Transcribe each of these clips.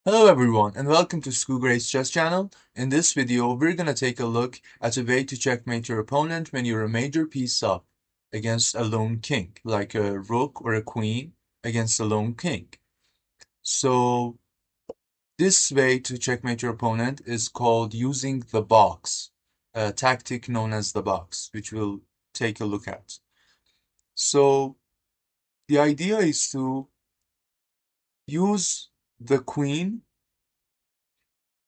Hello everyone and welcome to School Grades Chess channel. In this video, we're going to take a look at a way to checkmate your opponent when you're a major piece up against a lone king, like a rook or a queen against a lone king. So this way to checkmate your opponent is called using the box, a tactic known as the box, which we'll take a look at. So the idea is to use the queen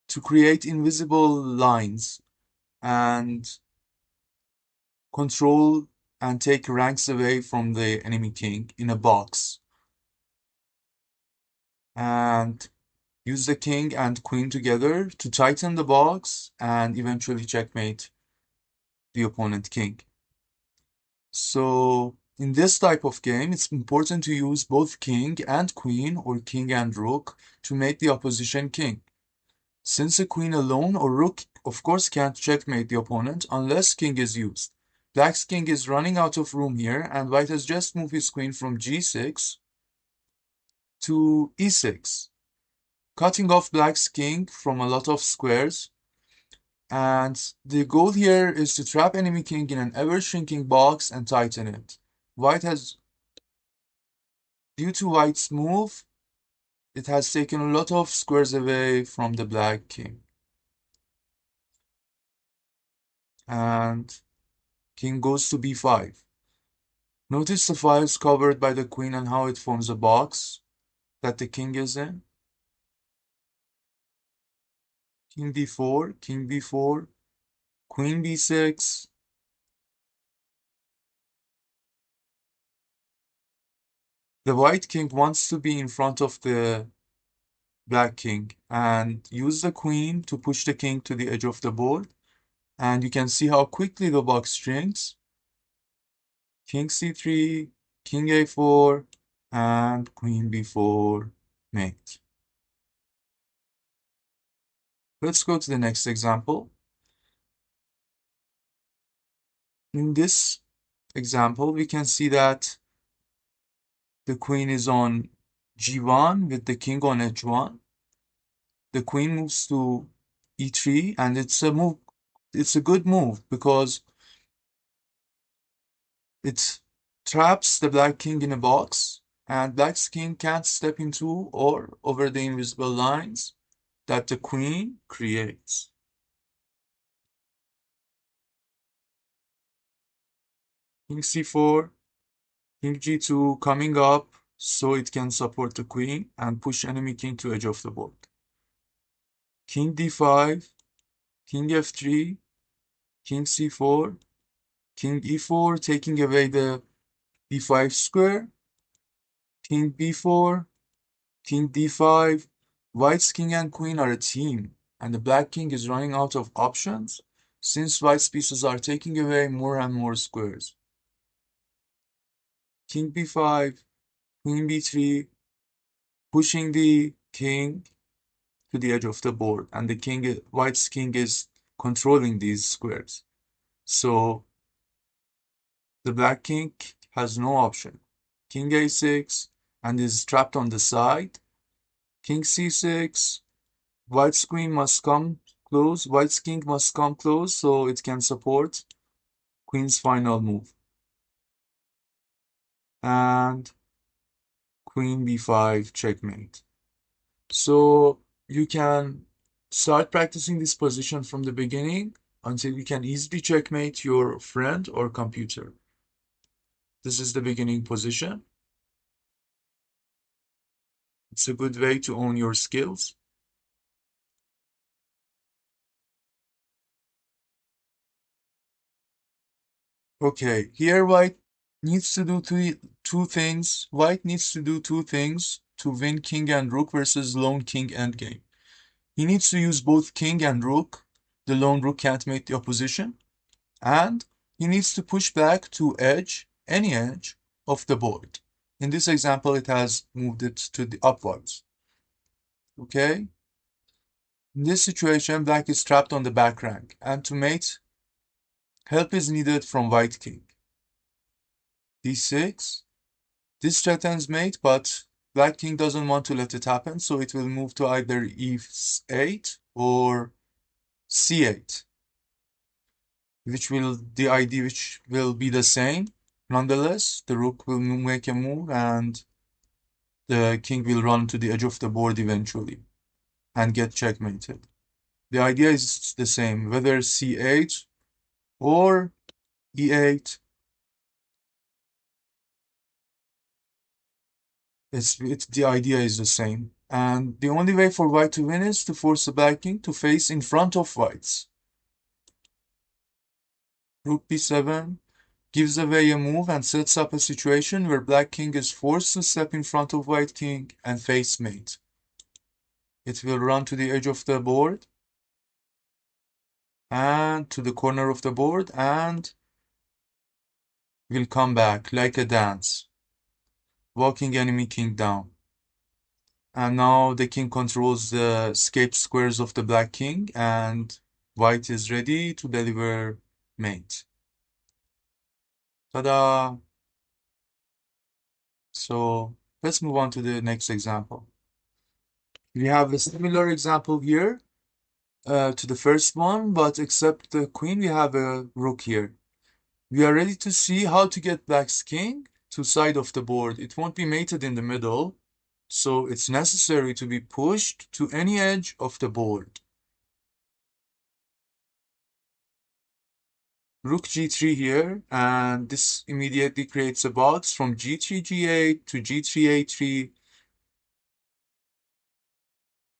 to create invisible lines and control and take ranks away from the enemy king in a box, and use the king and queen together to tighten the box and eventually checkmate the opponent king. So in this type of game, it's important to use both king and queen or king and rook to mate the opposition king. Since a queen alone or rook, of course, can't checkmate the opponent unless king is used. Black's king is running out of room here, and white has just moved his queen from g6 to e6, cutting off black's king from a lot of squares. And the goal here is to trap enemy king in an ever-shrinking box and tighten it. Due to white's move, it has taken a lot of squares away from the black king. And king goes to b5. Notice the files covered by the queen and how it forms a box that the king is in. King d4, king b4, queen b6. The white king wants to be in front of the black king and use the queen to push the king to the edge of the board. And you can see how quickly the box shrinks. King c3, king a4, and queen b4 mate. Let's go to the next example. In this example, we can see that the queen is on g1 with the king on h1. The queen moves to e3, and it's a good move because it traps the black king in a box, and black's king can't step into or over the invisible lines that the queen creates. King c4, king g2 coming up so it can support the queen and push enemy king to edge of the board. King d5, king f3, king c4, king e4, taking away the b5 square, king b4, king d5. White's king and queen are a team, and the black king is running out of options since white's pieces are taking away more and more squares. King b5, queen b3, pushing the king to the edge of the board, and white's king is controlling these squares. So the black king has no option. King a6 and is trapped on the side. King c6. White's queen must come close. White's king must come close so it can support queen's final move. And queen b5 checkmate. So you can start practicing this position from the beginning until you can easily checkmate your friend or computer. This is the beginning position. It's a good way to own your skills. Okay, here white needs to do two things. White needs to do two things to win king and rook versus lone king endgame. He needs to use both king and rook. The lone rook can't mate the opposition. And he needs to push back to any edge of the board. In this example, it has moved it to the upwards. Okay? In this situation, black is trapped on the back rank, and to mate, help is needed from white king. d6. This threatens mate, but Black king doesn't want to let it happen, so it will move to either e8 or c8, which will be the same. Nonetheless, the rook will make a move and the king will run to the edge of the board eventually and get checkmated. The idea is the same, whether c8 or e8. The idea is the same. And the only way for white to win is to force the black king to face in front of white's. Rook b7 gives away a move and sets up a situation where black king is forced to step in front of white king and face mate. It will run to the edge of the board and to the corner of the board and will come back like a dance, walking enemy king down. And now the king controls the escape squares of the black king and white is ready to deliver mate. Ta-da! So let's move on to the next example. We have a similar example here to the first one, but except the queen, we have a rook here. We are ready to see how to get black's king to side of the board. It won't be mated in the middle, so it's necessary to be pushed to any edge of the board. Rook g3 here, and this immediately creates a box from g3 g8 to g3 a3.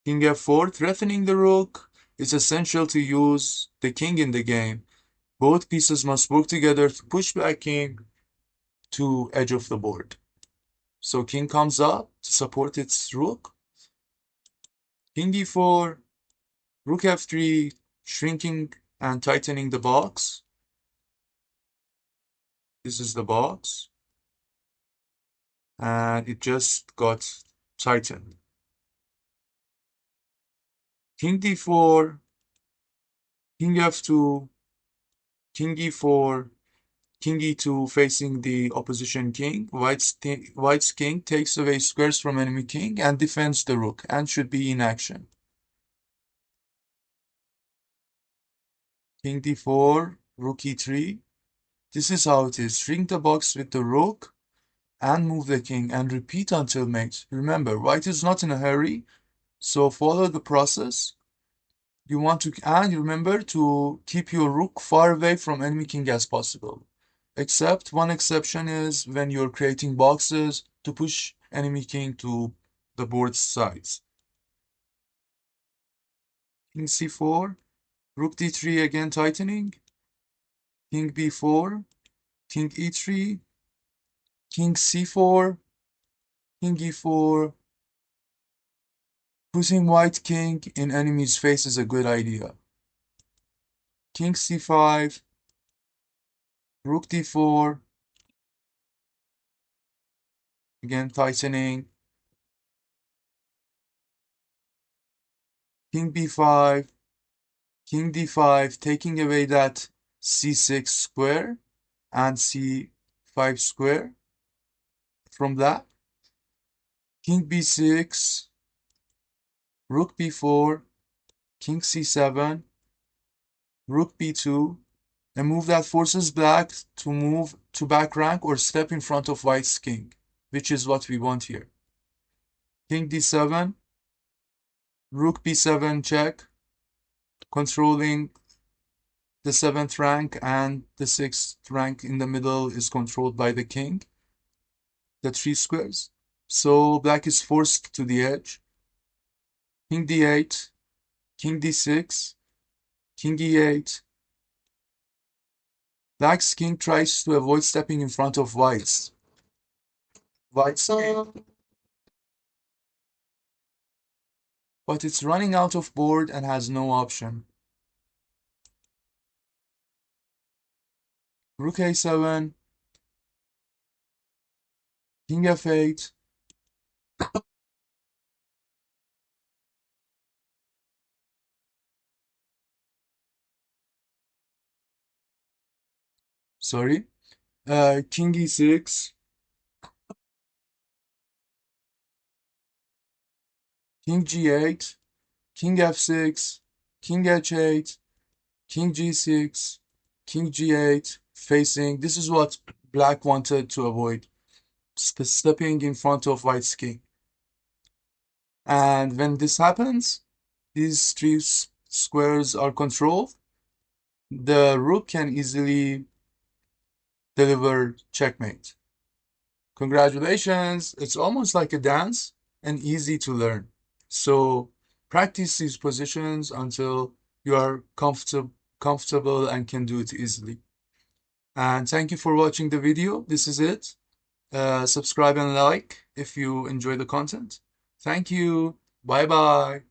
King f4, threatening the rook. It's essential to use the king in the game. Both pieces must work together to push black king to edge of the board. So king comes up to support its rook. King e4, rook f3, shrinking and tightening the box. This is the box. And it just got tightened. King d4, king f2, king e4, king e2 facing the opposition king. White's king takes away squares from enemy king and defends the rook and should be in action. King d4, rook e3. This is how it is. Shrink the box with the rook and move the king and repeat until mate. Remember, white is not in a hurry, so follow the process. You want to, and remember to keep your rook far away from enemy king as possible. Except one exception is when you're creating boxes to push enemy king to the board sides. King c4, rook d3 again tightening, king b4, king e3, king c4, king e4. Putting white king in enemy's face is a good idea. King c5, rook d4, again tightening, king b5, king d5, taking away that c6 square and c5 square from that. King b6, rook b4, king c7, rook b2, a move that forces black to move to back rank or step in front of white's king, which is what we want here. King d7, rook b7 check, controlling the 7th rank, and the 6th rank in the middle is controlled by the king, the 3 squares. So black is forced to the edge. King d8, king d6, king e8. Black's king tries to avoid stepping in front of white's. White's king. But it's running out of board and has no option. Rook a7, king f8, sorry, king e6, king g8, king f6, king h8, king g6, king g8, facing. This is what black wanted to avoid, stepping in front of white's king. And when this happens, these three squares are controlled. The rook can easily deliver checkmate. Congratulations! It's almost like a dance and easy to learn. So practice these positions until you are comfortable and can do it easily. And thank you for watching the video. This is it. Subscribe and like if you enjoy the content. Thank you. Bye bye.